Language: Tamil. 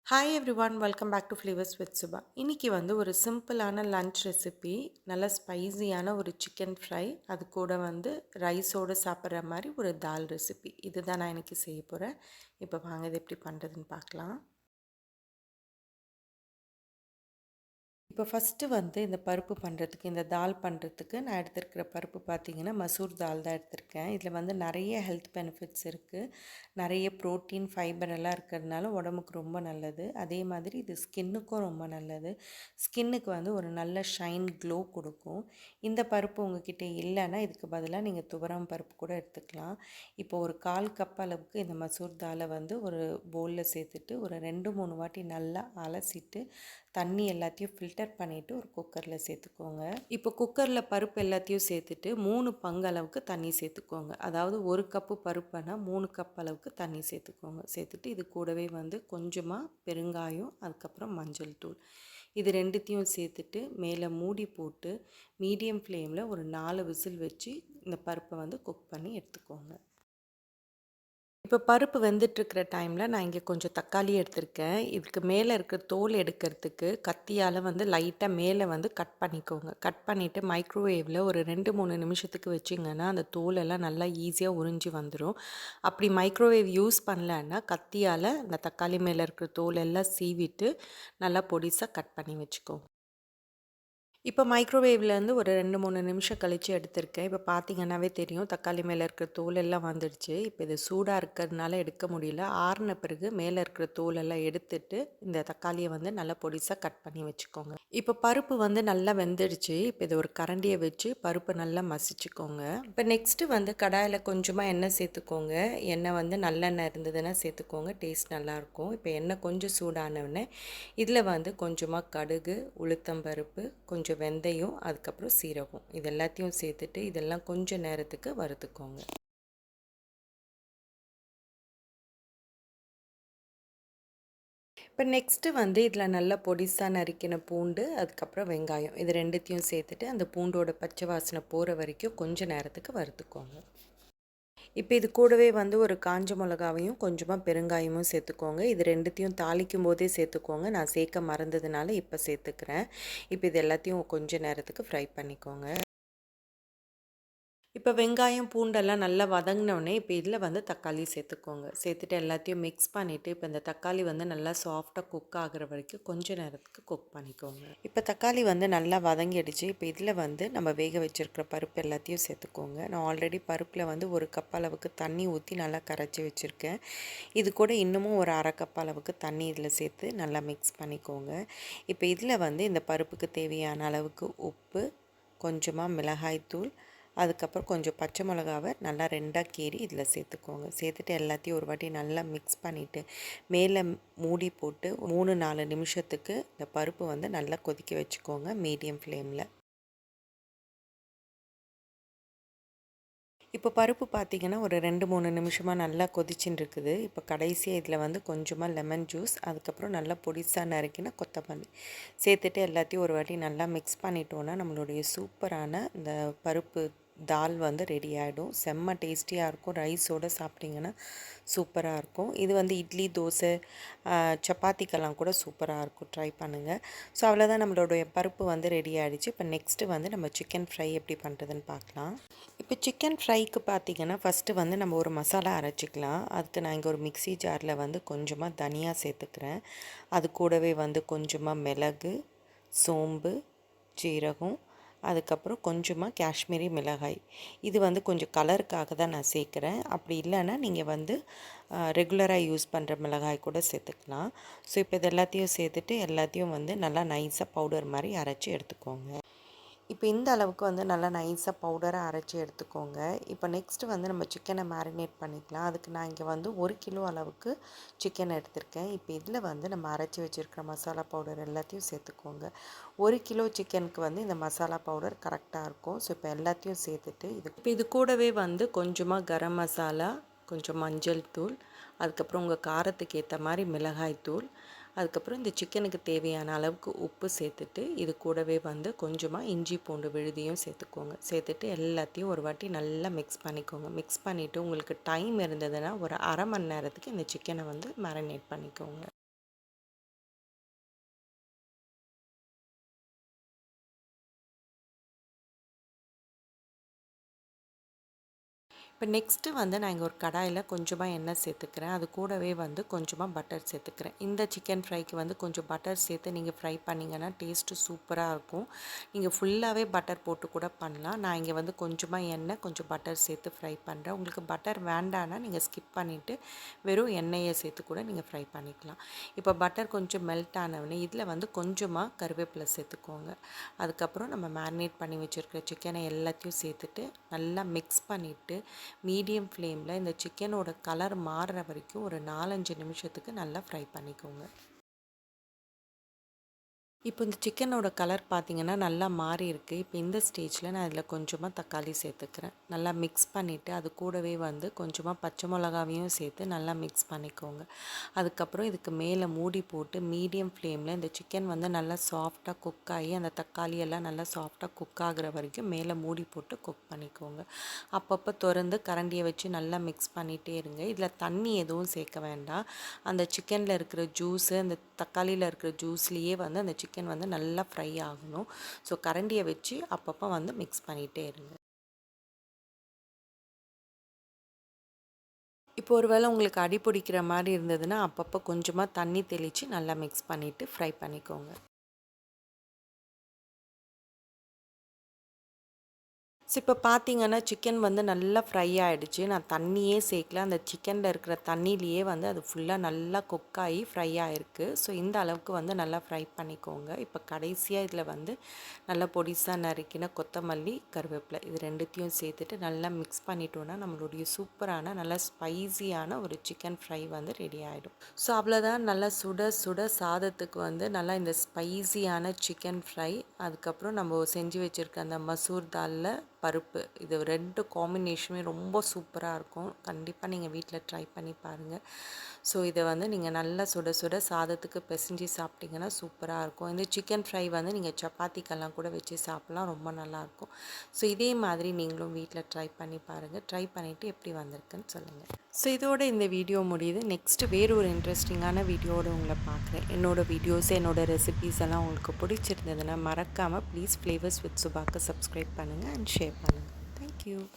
Hi everyone, welcome back to flavours with Subha. இன்றைக்கி வந்து ஒரு சிம்பிளான லன்ச் ரெசிபி, நல்ல ஸ்பைஸியான ஒரு சிக்கன் ஃப்ரை, அது கூட வந்து ரைஸோடு சாப்பிட்ற மாதிரி ஒரு தால் ரெசிபி. இதுதான் நான் இன்றைக்கி செய்ய போகிறேன். இப்போ வாங்க இது எப்படி பண்ணுறதுன்னு பார்க்கலாம். இப்போ ஃபஸ்ட்டு வந்து இந்த பருப்பு பண்ணுறதுக்கு, இந்த தால் பண்ணுறதுக்கு நான் எடுத்துருக்கிற பருப்பு பார்த்திங்கன்னா மசூர் தால் தான் எடுத்திருக்கேன். இதில் வந்து நிறைய ஹெல்த் பெனிஃபிட்ஸ் இருக்குது. நிறைய ப்ரோட்டீன், ஃபைபர் எல்லாம் இருக்கிறதுனால உடம்புக்கு ரொம்ப நல்லது. அதே மாதிரி இது ஸ்கின்னுக்கும் ரொம்ப நல்லது. ஸ்கின்னுக்கு வந்து ஒரு நல்ல ஷைன், க்ளோ கொடுக்கும். இந்த பருப்பு உங்ககிட்ட இல்லைன்னா இதுக்கு பதிலாக நீங்கள் துவரம் பருப்பு கூட எடுத்துக்கலாம். இப்போ ஒரு 1/4 கப் அளவுக்கு இந்த மசூர் தாலை வந்து ஒரு பவுலில் சேர்த்துட்டு ஒரு 2-3 வாட்டி நல்லா அலசிட்டு தண்ணி எல்லாத்தையும் ஃபில்டர் பண்ணிவிட்டு ஒரு குக்கரில் சேர்த்துக்கோங்க. இப்போ குக்கரில் பருப்பு எல்லாத்தையும் சேர்த்துட்டு 3 பங்கு அளவுக்கு தண்ணி சேர்த்துக்கோங்க. அதாவது 1 கப்பு பருப்புனா 3 கப் அளவுக்கு தண்ணி சேர்த்துக்கோங்க. சேர்த்துட்டு இது கூடவே வந்து கொஞ்சமாக பெருங்காயம், அதுக்கப்புறம் மஞ்சள் தூள், இது ரெண்டுத்தையும் சேர்த்துட்டு மேலே மூடி போட்டு மீடியம் ஃப்ளேமில் ஒரு 4 விசில் வச்சு இந்த பருப்பை வந்து குக் பண்ணி எடுத்துக்கோங்க. இப்போ பருப்பு வெந்துட்டுருக்கிற டைமில் நான் இங்கே கொஞ்சம் தக்காளி எடுத்திருக்கேன். இதுக்கு மேலே இருக்கிற தோல் எடுக்கிறதுக்கு கத்தியால் வந்து லைட்டாக மேலே வந்து கட் பண்ணிக்கோங்க. கட் பண்ணிவிட்டு மைக்ரோவேவில் ஒரு 2-3 நிமிஷத்துக்கு வச்சிங்கன்னா அந்த தோலெல்லாம் நல்லா ஈஸியாக உறிஞ்சி வந்துடும். அப்படி மைக்ரோவேவ் யூஸ் பண்ணலன்னா கத்தியால் அந்த தக்காளி மேலே இருக்கிற தோலெல்லாம் சீவிட்டு நல்லா பொடிசாக கட் பண்ணி வச்சுக்கோங்க. இப்போ மைக்ரோவேவ்லேருந்து ஒரு 2-3 நிமிஷம் கழித்து எடுத்திருக்கேன். இப்போ பார்த்தீங்கன்னாவே தெரியும் தக்காளி மேலே இருக்கிற தோல் எல்லாம் வந்துடுச்சு. இப்போ இது சூடாக இருக்கிறதுனால எடுக்க முடியல. ஆறின பிறகு மேலே இருக்கிற தோலெல்லாம் எடுத்துட்டு இந்த தக்காளியை வந்து நல்லா பொடிசாக கட் பண்ணி வச்சுக்கோங்க. இப்போ பருப்பு வந்து நல்லா வெந்துடுச்சு. இப்போ இது ஒரு கரண்டியை வச்சு பருப்பை நல்லா மசிச்சுக்கோங்க. இப்போ நெக்ஸ்ட்டு வந்து கடாயில் கொஞ்சமாக எண்ணெய் சேர்த்துக்கோங்க. எண்ணெய் வந்து நல்லெண்ணெய் இருந்ததுன்னா சேர்த்துக்கோங்க, டேஸ்ட் நல்லாயிருக்கும். இப்போ எண்ணெய் கொஞ்சம் சூடானவுடனே இதில் வந்து கொஞ்சமாக கடுகு, உளுத்தம்பருப்பு, கொஞ்சம் வெந்தயம், அதுக்கப்புறம் சீரகம், இது எல்லாத்தையும் சேர்த்துட்டு இதெல்லாம் கொஞ்சம் நேரத்துக்கு வறுத்துக்கோங்க. இப்போ நெக்ஸ்ட்டு வந்து இதில் நல்லா பொடிசாக நறுக்கின பூண்டு, அதுக்கப்புறம் வெங்காயம், இது ரெண்டுத்தையும் சேர்த்துட்டு அந்த பூண்டோட பச்சை வாசனை போகிற வரைக்கும் கொஞ்சம் நேரத்துக்கு வறுத்துக்கோங்க. இப்போ இது கூடவே வந்து ஒரு காஞ்ச மிளகாவையும் கொஞ்சமாக பெருங்காயமும் சேர்த்துக்கோங்க. இது ரெண்டுத்தையும் தாளிக்கும் போதே சேர்த்துக்கோங்க. நான் சேர்க்க மறந்ததுனால இப்போ சேர்த்துக்கிறேன். இப்போ இது எல்லாத்தையும் கொஞ்சம் நேரத்துக்கு ஃப்ரை பண்ணிக்கோங்க. இப்போ வெங்காயம், பூண்டெல்லாம் நல்லா வதங்கினோடனே இப்போ இதில் வந்து தக்காளி சேர்த்துக்கோங்க. சேர்த்துட்டு எல்லாத்தையும் மிக்ஸ் பண்ணிவிட்டு இப்போ இந்த தக்காளி வந்து நல்லா சாஃப்டாக குக் ஆகிற வரைக்கும் கொஞ்சம் நேரத்துக்கு குக் பண்ணிக்கோங்க. இப்போ தக்காளி வந்து நல்லா வதங்கிடுச்சு. இப்போ இதில் வந்து நம்ம வேக வச்சுருக்கிற பருப்பு எல்லாத்தையும் சேர்த்துக்கோங்க. நான் ஆல்ரெடி பருப்பில் வந்து 1 கப் அளவுக்கு தண்ணி ஊற்றி நல்லா கரைச்சி வச்சுருக்கேன். இது கூட இன்னமும் ஒரு 1/2 கப் அளவுக்கு தண்ணி இதில் சேர்த்து நல்லா மிக்ஸ் பண்ணிக்கோங்க. இப்போ இதில் வந்து இந்த பருப்புக்கு தேவையான அளவுக்கு உப்பு, கொஞ்சமாக மிளகாய்த்தூள், அதுக்கப்புறம் கொஞ்சம் பச்சை மிளகாவை நல்லா 2ஆக கீறி இதில் சேர்த்துக்கோங்க. சேர்த்துட்டு எல்லாத்தையும் ஒரு வாட்டி நல்லா மிக்ஸ் பண்ணிவிட்டு மேலே மூடி போட்டு 3-4 நிமிஷத்துக்கு இந்த பருப்பு வந்து நல்லா கொதிக்க வச்சுக்கோங்க மீடியம் ஃப்ளேமில். இப்போ பருப்பு பார்த்திங்கன்னா ஒரு 2-3 நிமிஷமாக நல்லா கொதிச்சுன்னு இருக்குது. இப்போ கடைசியாக இதில் வந்து கொஞ்சமாக லெமன் ஜூஸ், அதுக்கப்புறம் நல்லா பொடிசாக நறுக்கின கொத்தமல்லி சேர்த்துட்டு எல்லாத்தையும் ஒரு வாட்டி நல்லா மிக்ஸ் பண்ணிட்டோன்னா நம்மளுடைய சூப்பரான இந்த பருப்பு தால் வந்து ரெடி ஆகிடும். செம்ம டேஸ்டியாக இருக்கும். ரைஸோடு சாப்பிட்டிங்கன்னா சூப்பராக இருக்கும். இது வந்து இட்லி, தோசை, சப்பாத்திக்கெல்லாம் கூட சூப்பராக இருக்கும். ட்ரை பண்ணுங்கள். ஸோ அவ்வளோதான், நம்மளுடைய பருப்பு வந்து ரெடி ஆகிடுச்சு. இப்போ நெக்ஸ்ட்டு வந்து நம்ம சிக்கன் ஃப்ரை எப்படி பண்ணுறதுன்னு பார்க்கலாம். இப்போ சிக்கன் ஃப்ரைக்கு பார்த்திங்கன்னா ஃபஸ்ட்டு வந்து நம்ம ஒரு மசாலா அரைச்சிக்கலாம். அதுக்கு நான் இங்கே ஒரு மிக்ஸி ஜாரில் வந்து கொஞ்சமாக தனியா சேர்த்துக்கிறேன். அது கூடவே வந்து கொஞ்சமாக மிளகு, சோம்பு, ஜீரகம், அதுக்கப்புறம் கொஞ்சமாக காஷ்மீரி மிளகாய், இது வந்து கொஞ்சம் கலருக்காக தான் நான் சேர்க்குறேன். அப்படி இல்லைன்னா நீங்கள் வந்து ரெகுலராக யூஸ் பண்ணுற மிளகாய் கூட சேர்த்துக்கலாம். ஸோ இப்போ இது எல்லாத்தையும் சேர்த்துட்டு எல்லாத்தையும் வந்து நல்லா நைஸாக பவுடர் மாதிரி அரைச்சி எடுத்துக்கோங்க. இப்போ இந்த அளவுக்கு வந்து நல்லா நைஸாக பவுடராக அரைச்சி எடுத்துக்கோங்க. இப்போ நெக்ஸ்ட்டு வந்து நம்ம சிக்கனை மேரினேட் பண்ணிக்கலாம். அதுக்கு நான் இங்கே வந்து 1 கிலோ அளவுக்கு சிக்கன் எடுத்திருக்கேன். இப்போ இதில் வந்து நம்ம அரைச்சி வச்சுருக்கிற மசாலா பவுடர் எல்லாத்தையும் சேர்த்துக்கோங்க. 1 கிலோ சிக்கனுக்கு வந்து இந்த மசாலா பவுடர் கரெக்டாக இருக்கும். ஸோ இப்போ எல்லாத்தையும் சேர்த்துட்டு இது கூடவே வந்து கொஞ்சமாக கரம் மசாலா, கொஞ்சம் மஞ்சள் தூள், அதுக்கப்புறம் உங்கள் காரத்துக்கு ஏற்ற மாதிரி மிளகாய் தூள், அதுக்கப்புறம் இந்த சிக்கனுக்கு தேவையான அளவுக்கு உப்பு சேர்த்துட்டு இது கூடவே வந்து கொஞ்சமாக இஞ்சி பூண்டு விழுதியும் சேர்த்துக்கோங்க. சேர்த்துட்டு எல்லாத்தையும் ஒரு வாட்டி நல்லா மிக்ஸ் பண்ணிக்கோங்க. மிக்ஸ் பண்ணிவிட்டு உங்களுக்கு டைம் இருந்ததுன்னா ஒரு 1/2 மணி நேரத்துக்கு இந்த சிக்கனை வந்து மேரினேட் பண்ணிக்கோங்க. இப்போ நெக்ஸ்ட்டு வந்து நான் இங்கே ஒரு கடாயில் கொஞ்சமாக எண்ணெய் சேர்த்துக்கிறேன். அது கூடவே வந்து கொஞ்சமாக பட்டர் சேர்த்துக்கிறேன். இந்த சிக்கன் ஃப்ரைக்கு வந்து கொஞ்சம் பட்டர் சேர்த்து நீங்கள் ஃப்ரை பண்ணிங்கன்னா டேஸ்ட்டு சூப்பராக இருக்கும். நீங்கள் ஃபுல்லாகவே பட்டர் போட்டு கூட பண்ணலாம். நான் இங்கே வந்து கொஞ்சமாக எண்ணெய் கொஞ்சம் பட்டர் சேர்த்து ஃப்ரை பண்ணுறேன். உங்களுக்கு பட்டர் வேண்டான்னா நீங்கள் ஸ்கிப் பண்ணிவிட்டு வெறும் எண்ணெயை சேர்த்து கூட நீங்கள் ஃப்ரை பண்ணிக்கலாம். இப்போ பட்டர் கொஞ்சம் மெல்ட் ஆனவுடனே இதில் வந்து கொஞ்சமாக கருவேப்பிலை சேர்த்துக்கோங்க. அதுக்கப்புறம் நம்ம மேரினேட் பண்ணி வச்சுருக்கிற சிக்கனை எல்லாத்தையும் சேர்த்துட்டு நல்லா மிக்ஸ் பண்ணிவிட்டு மீடியம் ஃப்ளேமில் இந்த சிக்கனோட கலர் மாறுற வரைக்கும் ஒரு 4-5 நிமிஷத்துக்கு நல்லா ஃப்ரை பண்ணிக்கோங்க. இப்போ இந்த சிக்கனோட கலர் பார்த்திங்கன்னா நல்லா மாறி இருக்குது. இப்போ இந்த ஸ்டேஜில் நான் இதில் கொஞ்சமாக தக்காளி சேர்த்துக்கிறேன். நல்லா மிக்ஸ் பண்ணிவிட்டு அது கூடவே வந்து கொஞ்சமாக பச்சை மிளகாவையும் சேர்த்து நல்லா மிக்ஸ் பண்ணிக்கோங்க. அதுக்கப்புறம் இதுக்கு மேலே மூடி போட்டு மீடியம் ஃப்ளேமில் இந்த சிக்கன் வந்து நல்லா சாஃப்டாக குக் ஆகி அந்த தக்காளி எல்லாம் நல்லா சாஃப்டாக குக் ஆகிற வரைக்கும் மேலே மூடி போட்டு குக் பண்ணிக்கோங்க. அப்பப்போ திறந்து கரண்டியை வச்சு நல்லா மிக்ஸ் பண்ணிகிட்டே இருங்க. இதில் தண்ணி எதுவும் சேர்க்க வேண்டாம். அந்த சிக்கனில் இருக்கிற ஜூஸு அந்த தக்காளியில் இருக்கிற ஜூஸ்லேயே வந்து அந்த சிக்கன் வந்து நல்லா ஃப்ரை ஆகணும். ஸோ கரண்டியை வச்சு அப்பப்போ வந்து மிக்ஸ் பண்ணிகிட்டே இருங்க. இப்போ ஒரு வேளை உங்களுக்கு அடி பிடிக்கிற மாதிரி இருந்ததுன்னா அப்பப்போ கொஞ்சமாக தண்ணி தெளித்து நல்லா மிக்ஸ் பண்ணிவிட்டு ஃப்ரை பண்ணிக்கோங்க. ஸோ இப்போ பார்த்தீங்கன்னா சிக்கன் வந்து நல்லா ஃப்ரை ஆகிடுச்சு. நான் தண்ணியே சேர்க்கல. அந்த சிக்கனில் இருக்கிற தண்ணியிலேயே வந்து அது ஃபுல்லாக நல்லா குக் ஆகி ஃப்ரை ஆகிருக்கு. ஸோ இந்த அளவுக்கு வந்து நல்லா ஃப்ரை பண்ணிக்கோங்க. இப்போ கடைசியாக இதில் வந்து நல்லா பொடிசாக நறுக்கின கொத்தமல்லி, கருவேப்பிலை இது ரெண்டுத்தையும் சேர்த்துட்டு நல்லா மிக்ஸ் பண்ணிட்டோன்னா நம்மளுடைய சூப்பரான நல்லா ஸ்பைஸியான ஒரு சிக்கன் ஃப்ரை வந்து ரெடி ஆகிடும். ஸோ அவ்வளோதான். நல்லா சுட சுட சாதத்துக்கு வந்து நல்லா இந்த ஸ்பைஸியான சிக்கன் ஃப்ரை, அதுக்கப்புறம் நம்ம செஞ்சு வச்சுருக்க அந்த மசூர் தாலில் பருப்பு, இது 2 காம்பினேஷனுமே ரொம்ப சூப்பராக இருக்கும். கண்டிப்பாக நீங்கள் வீட்டில் ட்ரை பண்ணி பாருங்கள். ஸோ இதை வந்து நீங்கள் நல்லா சுட சுட சாதத்துக்கு பிசைஞ்சு சாப்பிட்டிங்கன்னா சூப்பராக இருக்கும். இந்த சிக்கன் ஃப்ரை வந்து நீங்கள் சப்பாத்திக்கெல்லாம் கூட வச்சு சாப்பிட்லாம், ரொம்ப நல்லாயிருக்கும். ஸோ இதே மாதிரி நீங்களும் வீட்டில் ட்ரை பண்ணி பாருங்கள். ட்ரை பண்ணிவிட்டு எப்படி வந்திருக்குன்னு சொல்லுங்கள். ஸோ இதோட இந்த வீடியோ முடியுது. நெக்ஸ்ட்டு வேறு ஒரு இன்ட்ரெஸ்டிங்கான வீடியோடு உங்களை பார்க்குறேன். என்னோடய வீடியோஸ் என்னோடய ரெசிபீஸ் எல்லாம் உங்களுக்கு பிடிச்சிருந்ததுன்னா மறக்காமல் ப்ளீஸ் ஃப்ளேவர்ஸ் வித் சுபாக்கு சப்ஸ்கிரைப் பண்ணுங்கள் அண்ட் ஷேர் பண்ணுங்கள். தேங்க்யூ.